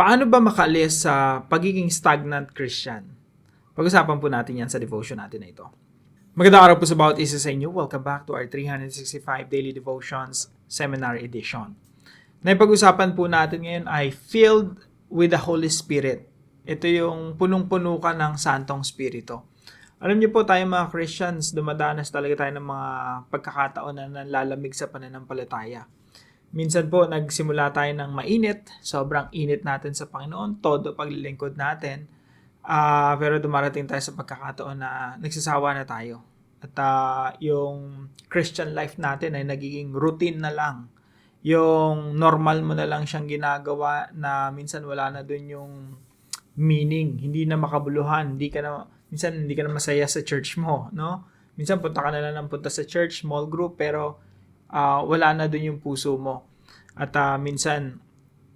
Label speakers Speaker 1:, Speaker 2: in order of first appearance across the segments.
Speaker 1: Paano ba makaalis sa pagiging stagnant Christian? Pag-usapan po natin yan sa devotion natin na ito. Magandang araw po sa bawat isa sa inyo. Welcome back to our 365 Daily Devotions Seminar Edition. Na pag-usapan po natin ngayon ay filled with the Holy Spirit. Ito yung punong-puno ka ng Santong Spirito. Alam niyo po tayo mga Christians, dumadanas talaga tayo ng mga pagkakataon na nalalamig sa pananampalataya. Minsan po, nagsimula tayo ng mainit, sobrang init natin sa Panginoon, todo paglilingkod natin, pero dumarating tayo sa pagkakataon na nagsasawa na tayo. At yung Christian life natin ay nagiging routine na lang. Yung normal mo na lang siyang ginagawa na minsan wala na dun yung meaning, hindi na makabuluhan, minsan hindi ka na masaya sa church mo, no? Minsan punta ka na lang punta sa church, small group, pero wala na dun yung puso mo. At minsan,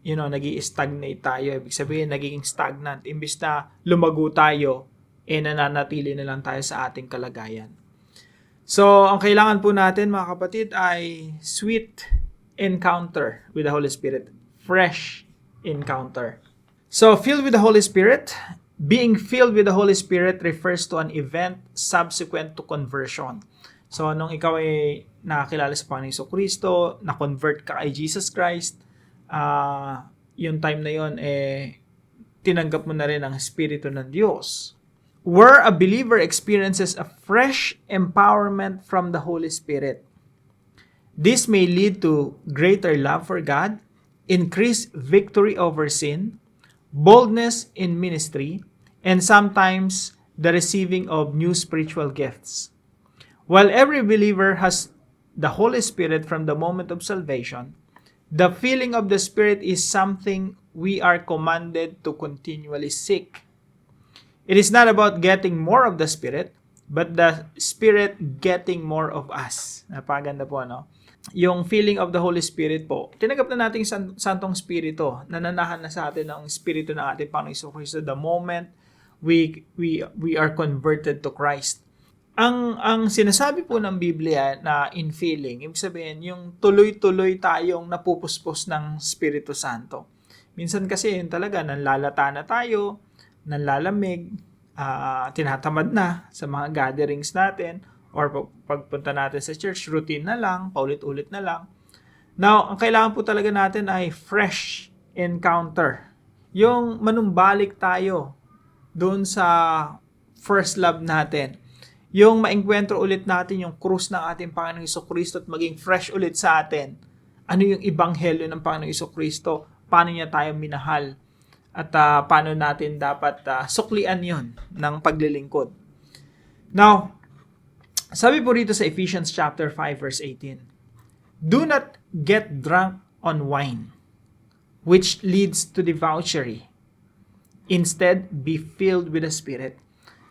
Speaker 1: nag-i-stagnate tayo. Ibig sabihin, nagiging stagnant. Imbis na lumago tayo, nananatili na lang tayo sa ating kalagayan. So, ang kailangan po natin, mga kapatid, ay sweet encounter with the Holy Spirit. Fresh encounter. So, filled with the Holy Spirit, being filled with the Holy Spirit refers to an event subsequent to conversion. So, nung ikaw ay nakakilala sa Panginoon Jesucristo, na-convert ka kay Jesus Christ, yung time na yon tinanggap mo na rin ang Espiritu ng Diyos. Where a believer experiences a fresh empowerment from the Holy Spirit. This may lead to greater love for God, increased victory over sin, boldness in ministry, and sometimes the receiving of new spiritual gifts. While every believer has the Holy Spirit from the moment of salvation, the filling of the Spirit is something we are commanded to continually seek. It is not about getting more of the Spirit, but the Spirit getting more of us. Napaganda po, no? Yung feeling of the Holy Spirit po, tinanggap na natin yung Santong Spirito, nananahan na sa atin ang Spirito ng ating Panginoon Jesucristo the moment we are converted to Christ. Ang sinasabi po ng Biblia na infilling, ibig sabihin, yung tuloy-tuloy tayong napupuspos ng Espiritu Santo. Minsan kasi yun talaga, nanlalata na tayo, nanlalamig, tinatamad na sa mga gatherings natin, or pagpunta natin sa church, routine na lang, paulit-ulit na lang. Now, ang kailangan po talaga natin ay fresh encounter. Yung manumbalik tayo doon sa first love natin. Yung maengkwentro ulit natin yung krus ng ating Panginoong Jesucristo at maging fresh ulit sa atin. Ano yung ebanghelyo ng Panginoong Jesucristo? Paano niya tayo minahal? At paano natin dapat suklian yon ng paglilingkod? Now, sabi po rito sa Ephesians chapter 5 verse 18, "Do not get drunk on wine, which leads to debauchery. Instead, be filled with the Spirit."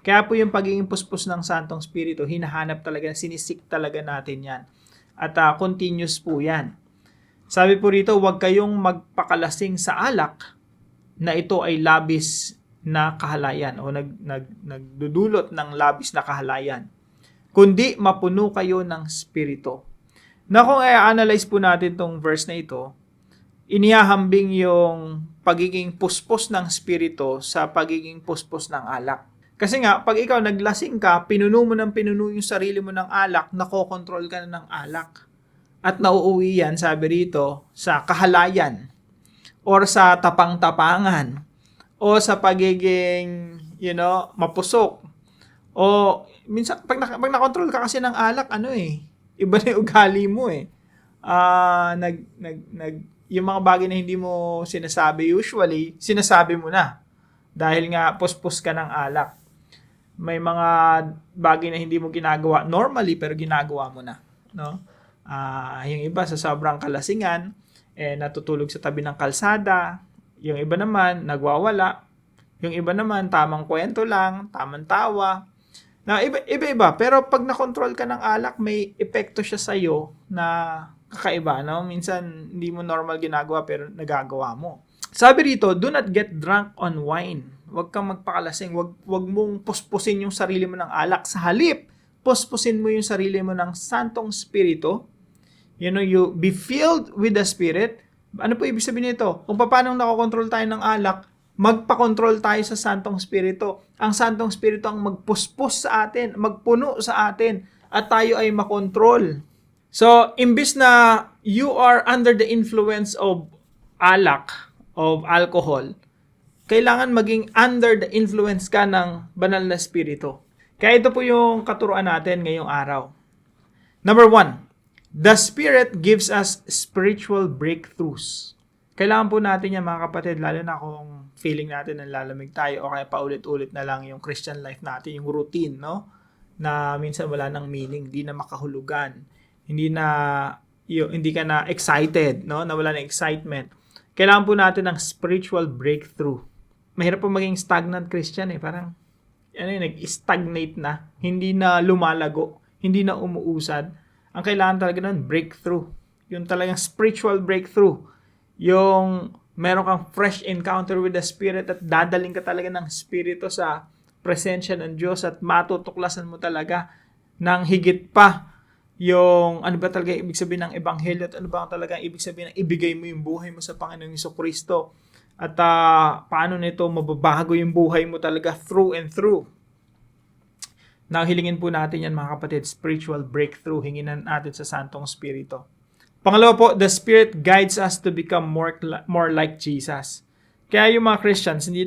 Speaker 1: Kaya po yung pagiging puspos ng Santong Spirito, hinahanap talaga, sinisik talaga natin yan. At continuous po yan. Sabi po rito, huwag kayong magpakalasing sa alak na ito ay labis na kahalayan o nagdudulot ng labis na kahalayan. Kundi mapuno kayo ng Spirito. Na kung i-analyze po natin tong verse na ito, inihahambing yung pagiging puspos ng Spirito sa pagiging puspos ng alak. Kasi nga, pag ikaw naglasing ka, pinuno mo yung sarili mo ng alak, nakokontrol ka na ng alak. At nauuwi yan, sabi rito, sa kahalayan, or sa tapang-tapangan, o sa pagiging, mapusok. O, minsan, pag nakontrol ka kasi ng alak, iba na yung ugali mo yung mga bagay na hindi mo sinasabi usually, sinasabi mo na. Dahil nga, puspos ka ng alak. May mga bagay na hindi mo ginagawa normally pero ginagawa mo na, no? Yung iba sa sobrang kalasingan natutulog sa tabi ng kalsada, yung iba naman nagwawala, yung iba naman tamang kwento lang, tamang tawa. Na iba pero pag na-control ka ng alak, may epekto siya sa iyo na kakaiba, no? Minsan hindi mo normal ginagawa pero nagagawa mo. Sabi rito, do not get drunk on wine. Huwag kang magpakalasing. Huwag mong puspusin yung sarili mo ng alak. Sa halip, puspusin mo yung sarili mo ng Santong Spirito. You be filled with the Spirit. Ano po ibig sabihin nito? Kung paano nakokontrol tayo ng alak, magpakontrol tayo sa Santong Espiritu. Ang Santong Espiritu ang magpuspos sa atin, magpuno sa atin, at tayo ay makontrol. So, imbis na you are under the influence of alak, of alcohol, kailangan maging under the influence ka ng banal na Espiritu. Kaya ito po yung katuruan natin ngayong araw. Number 1, the Spirit gives us spiritual breakthroughs. Kailangan po natin yan mga kapatid, lalo na kung feeling natin na lalamig tayo o kaya paulit-ulit na lang yung Christian life natin, yung routine, no? Na minsan wala nang meaning, hindi na makahulugan, hindi ka na excited, no? Na wala na excitement. Kailangan po natin ng spiritual breakthrough. Mahirap po maging stagnant Christian parang nag-stagnate na, hindi na lumalago, hindi na umuusad. Ang kailangan talaga nun, breakthrough. Yung talagang spiritual breakthrough. Yung meron kang fresh encounter with the Spirit at dadaling ka talaga ng Espiritu sa presensya ng Diyos at matutuklasan mo talaga ng higit pa yung ano ba talaga ibig sabihin ng Ebanghelyo at ano ba talaga ibig sabihin ng ibigay mo yung buhay mo sa Panginoong Jesucristo at paano nito mababago yung buhay mo talaga through and through. Hilingin po natin yan mga kapatid, spiritual breakthrough, hinginan natin sa Santong Espiritu. Pangalawa po, the Spirit guides us to become more like Jesus. Kaya yung mga Christians, hindi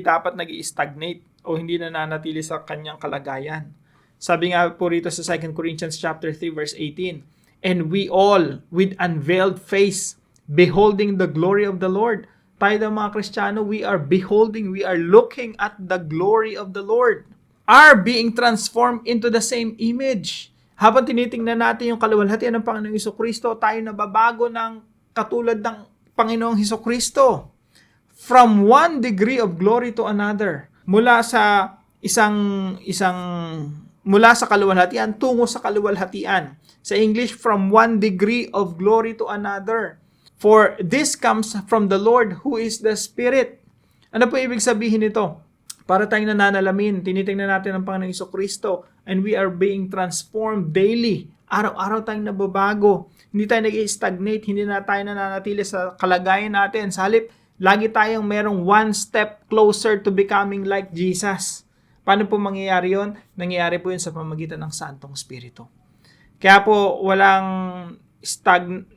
Speaker 1: dapat nag-i-stagnate o hindi nananatili sa kanyang kalagayan. Sabi nga po rito sa 2 Corinthians chapter 3 verse 18, and we all with unveiled face beholding the glory of the Lord. Tayo daw mga Kristiyano, we are looking at the glory of the Lord. Are being transformed into the same image. Habang tinitingnan natin yung kaluwalhatian ng Panginoong Jesucristo, tayo nababago ng katulad ng Panginoong Jesucristo. From one degree of glory to another. Mula sa kaluwalhatian tungo sa kaluwalhatian. Sa English, from one degree of glory to another. For this comes from the Lord who is the Spirit. Ano po ibig sabihin nito? Para tayong nananalamin, tinitingnan natin ang Panginoong Jesucristo and we are being transformed daily. Araw-araw tayong nababago. Hindi tayo nag-i-stagnate, hindi na tayo nananatili sa kalagayan natin. Sa halip, lagi tayong merong one step closer to becoming like Jesus. Paano po mangyayari yun? Nangyayari po yun sa pamamagitan ng Santong Espiritu. Kaya po, walang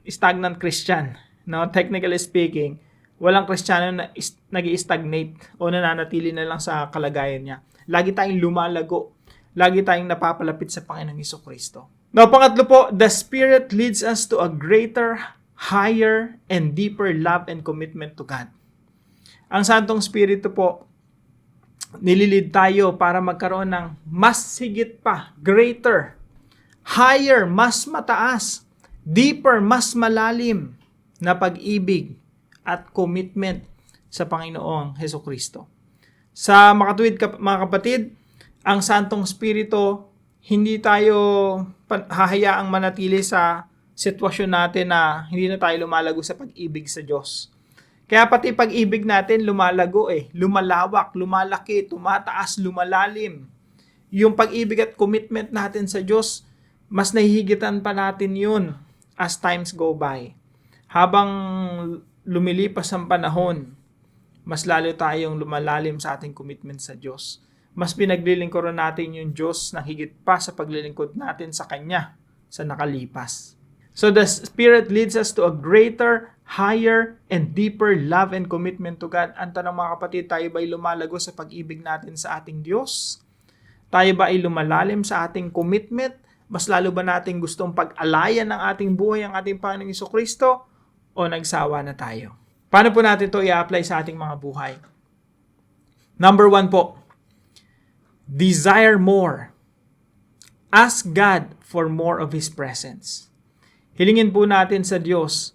Speaker 1: stagnant Christian. No? Technically speaking, walang Kristiyano na nag-i-stagnate o nananatili na lang sa kalagayan niya. Lagi tayong lumalago. Lagi tayong napapalapit sa Panginoong Jesucristo. Now, pangatlo po, the Spirit leads us to a greater, higher, and deeper love and commitment to God. Ang Santong Espiritu po, nililid tayo para magkaroon ng mas higit pa, greater, higher, mas mataas, deeper, mas malalim na pag-ibig at commitment sa Panginoong Jesucristo. Sa makatuwid mga kapatid, ang Santong Espiritu, hindi tayo hahayaang manatili sa sitwasyon natin na hindi na tayo lumalago sa pag-ibig sa Diyos. Kaya pati pag-ibig natin lumalago lumalawak, lumalaki, tumataas, lumalalim. Yung pag-ibig at commitment natin sa Diyos, mas nahihigitan pa natin yun as times go by. Habang lumilipas ang panahon, mas lalo tayong lumalalim sa ating commitment sa Diyos. Mas pinaglilingkuran natin yung Diyos na higit pa sa paglilingkod natin sa Kanya sa nakalipas. So the Spirit leads us to a greater, higher, and deeper love and commitment to God. Ang tanong mga kapatid, tayo ba ay lumalago sa pag-ibig natin sa ating Diyos? Tayo ba ay lumalalim sa ating commitment? Mas lalo ba natin gustong pag-alayan ng ating buhay ang ating Panginoong Jesucristo? O nagsawa na tayo? Paano po natin ito i-apply sa ating mga buhay? Number 1 po, desire more. Ask God for more of His presence. Hilingin po natin sa Diyos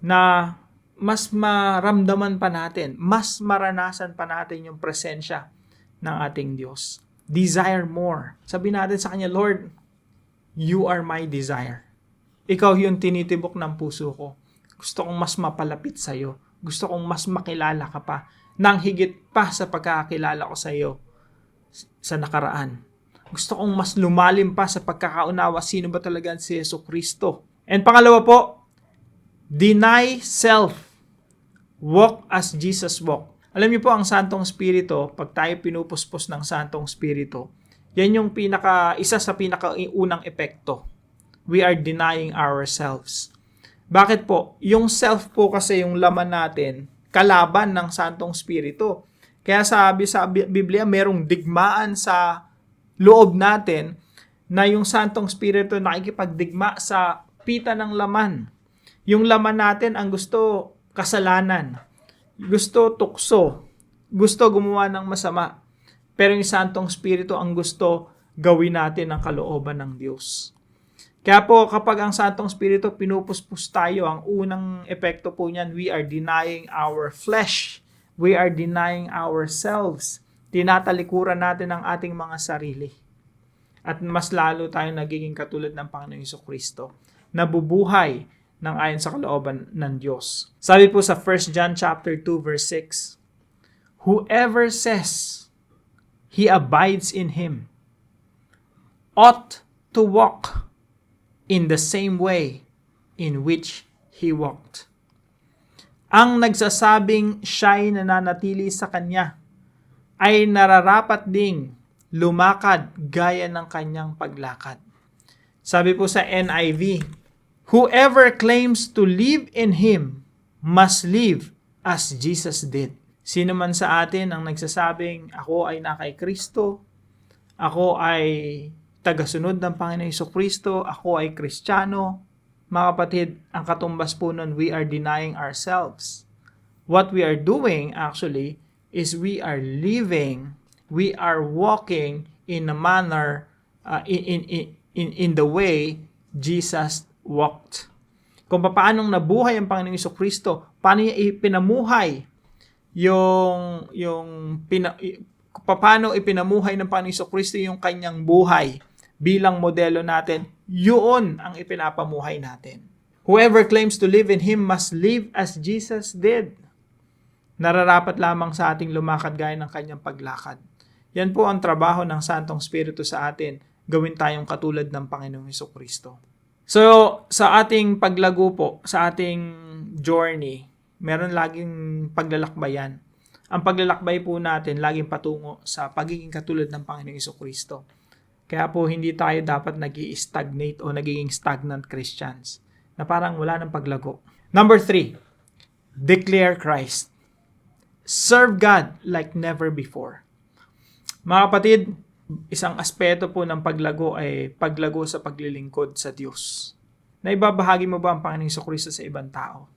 Speaker 1: na mas maramdaman pa natin, mas maranasan pa natin yung presensya ng ating Diyos. Desire more. Sabihin natin sa Kanya, Lord, You are my desire. Ikaw yung tinitibok ng puso ko. Gusto kong mas mapalapit sa iyo. Gusto kong mas makilala ka pa. Nang higit pa sa pagkakakilala ko sa iyo sa nakaraan. Gusto kong mas lumalim pa sa pagkakaunawa sino ba talaga si Jesucristo. And pangalawa po, Deny self. Walk as Jesus walked. Alam niyo po, ang Santong Espiritu, pag tayo pinupuspos ng Santong Espiritu, yan yung isa sa pinakaunang epekto. We are denying ourselves. Bakit po? Yung self po kasi yung laman natin, kalaban ng Santong Espiritu. Kaya sabi sa Biblia, merong digmaan sa loob natin na yung Santong Espiritu nakikipagdigma sa pita ng laman. Yung laman natin ang gusto kasalanan, gusto tukso, gusto gumawa ng masama. Pero yung Santong Espiritu ang gusto gawin natin ang kalooban ng Diyos. Kaya po kapag ang Santong Espiritu pinupuspos tayo, ang unang epekto po niyan, we are denying our flesh. We are denying ourselves. Tinatalikuran natin ang ating mga sarili. At mas lalo tayong nagiging katulad ng Panginoong Jesucristo, nabubuhay ng ayon sa kalooban ng Diyos. Sabi po sa 1 John chapter 2 verse 6, whoever says he abides in him ought to walk in the same way in which he walked. Ang nagsasabing siya'y nananatili sa kanya ay nararapat ding lumakad gaya ng kanyang paglakad. Sabi po sa NIV, whoever claims to live in Him must live as Jesus did. Sino man sa atin ang nagsasabing, ako ay na kay Kristo, ako ay tagasunod ng Panginoong Jesucristo, ako ay Kristiyano, mga kapatid, ang katumbas po nun, we are denying ourselves. What we are doing actually is we are living, we are walking in a manner, in the way Jesus walked. Kung paanong nabuhay ang Panginoong Jesucristo, paano niya ipinamuhay paano ipinamuhay ng Panginoong Jesucristo yung kanyang buhay bilang modelo natin, yun ang ipinapamuhay natin. Whoever claims to live in Him must live as Jesus did. Nararapat lamang sa ating lumakad gaya ng kanyang paglakad. Yan po ang trabaho ng Santong Espiritu sa atin, gawin tayong katulad ng Panginoong Jesucristo. So, sa ating paglago po, sa ating journey, meron laging paglalakbayan. Ang paglalakbay po natin, laging patungo sa pagiging katulad ng Panginoong Jesucristo. Kaya po, hindi tayo dapat nag-i-stagnate o nagiging stagnant Christians, na parang wala ng paglago. Number 3, declare Christ. Serve God like never before. Mga kapatid, isang aspeto po ng paglago ay paglago sa paglilingkod sa Diyos. Naibabahagi mo ba ang Panginoong Jesucristo sa ibang tao?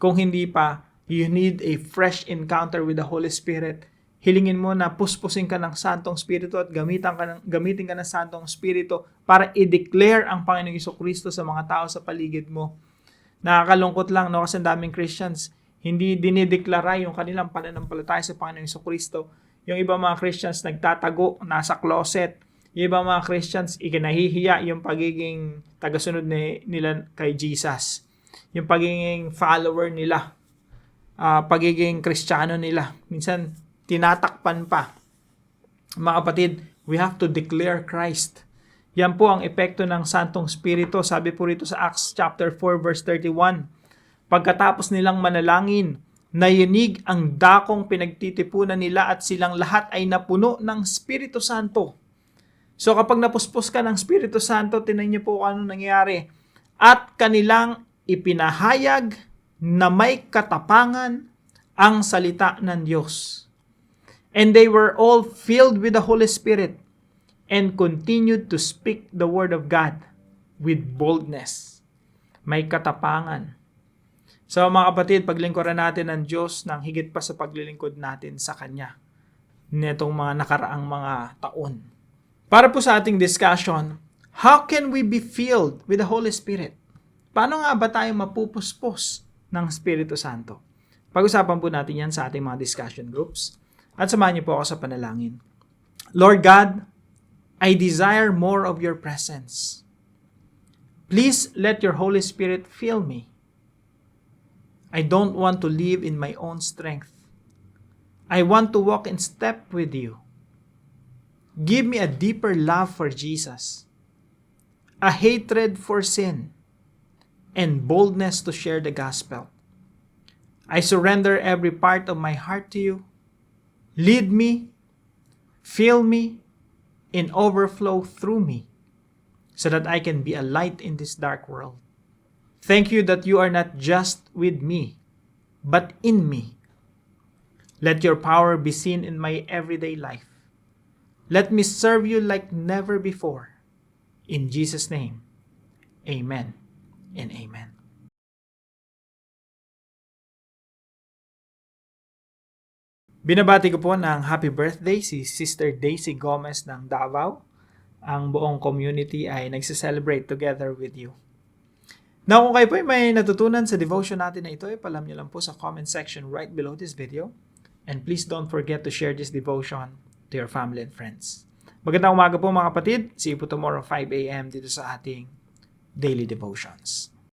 Speaker 1: Kung hindi pa, you need a fresh encounter with the Holy Spirit. Hilingin mo na puspusin ka ng Santong Espiritu at gamitin ka ng Santong Espiritu para i-declare ang Panginoong Jesucristo sa mga tao sa paligid mo. Nakakalungkot lang, no? Kasi daming Christians, hindi dinideklara yung kanilang pananampalataya sa Panginoong Jesucristo. Yung ibang mga Christians nagtatago, nasa closet. Yung ibang mga Christians, ikinahihiya yung pagiging tagasunod nila kay Jesus. Yung pagiging follower nila. Pagiging Kristiyano nila. Minsan, tinatakpan pa. Mga kapatid, we have to declare Christ. Yan po ang epekto ng Santong Espiritu. Sabi po rito sa Acts chapter 4 verse 31. Pagkatapos nilang manalangin, nayinig ang dakong pinagtitipunan nila at silang lahat ay napuno ng Espiritu Santo. So kapag napuspos ka ng Espiritu Santo, tingnan niyo po ano nangyayari. At kanilang ipinahayag na may katapangan ang salita ng Diyos. And they were all filled with the Holy Spirit and continued to speak the word of God with boldness. May katapangan. So mga kapatid, paglingkuran natin ng Diyos ng higit pa sa paglilingkod natin sa Kanya netong mga nakaraang mga taon. Para po sa ating discussion, how can we be filled with the Holy Spirit? Paano nga ba tayo mapupuspos ng Espiritu Santo? Pag-usapan po natin yan sa ating mga discussion groups. At samahan niyo po ako sa panalangin. Lord God, I desire more of your presence. Please let your Holy Spirit fill me. I don't want to live in my own strength. I want to walk in step with you. Give me a deeper love for Jesus, a hatred for sin, and boldness to share the gospel. I surrender every part of my heart to you. Lead me, fill me, and overflow through me, so that I can be a light in this dark world. Thank you that you are not just with me, but in me. Let your power be seen in my everyday life. Let me serve you like never before. In Jesus' name, amen and amen. Binabati ko po ng happy birthday si Sister Daisy Gomez ng Davao. Ang buong community ay nagse-celebrate together with you. Now, kung kayo po ay may natutunan sa devotion natin na ito, ipalam nyo lang po sa comment section right below this video. And please don't forget to share this devotion to your family and friends. Magandang umaga po mga kapatid. See you po tomorrow 5 a.m. dito sa ating Daily Devotions.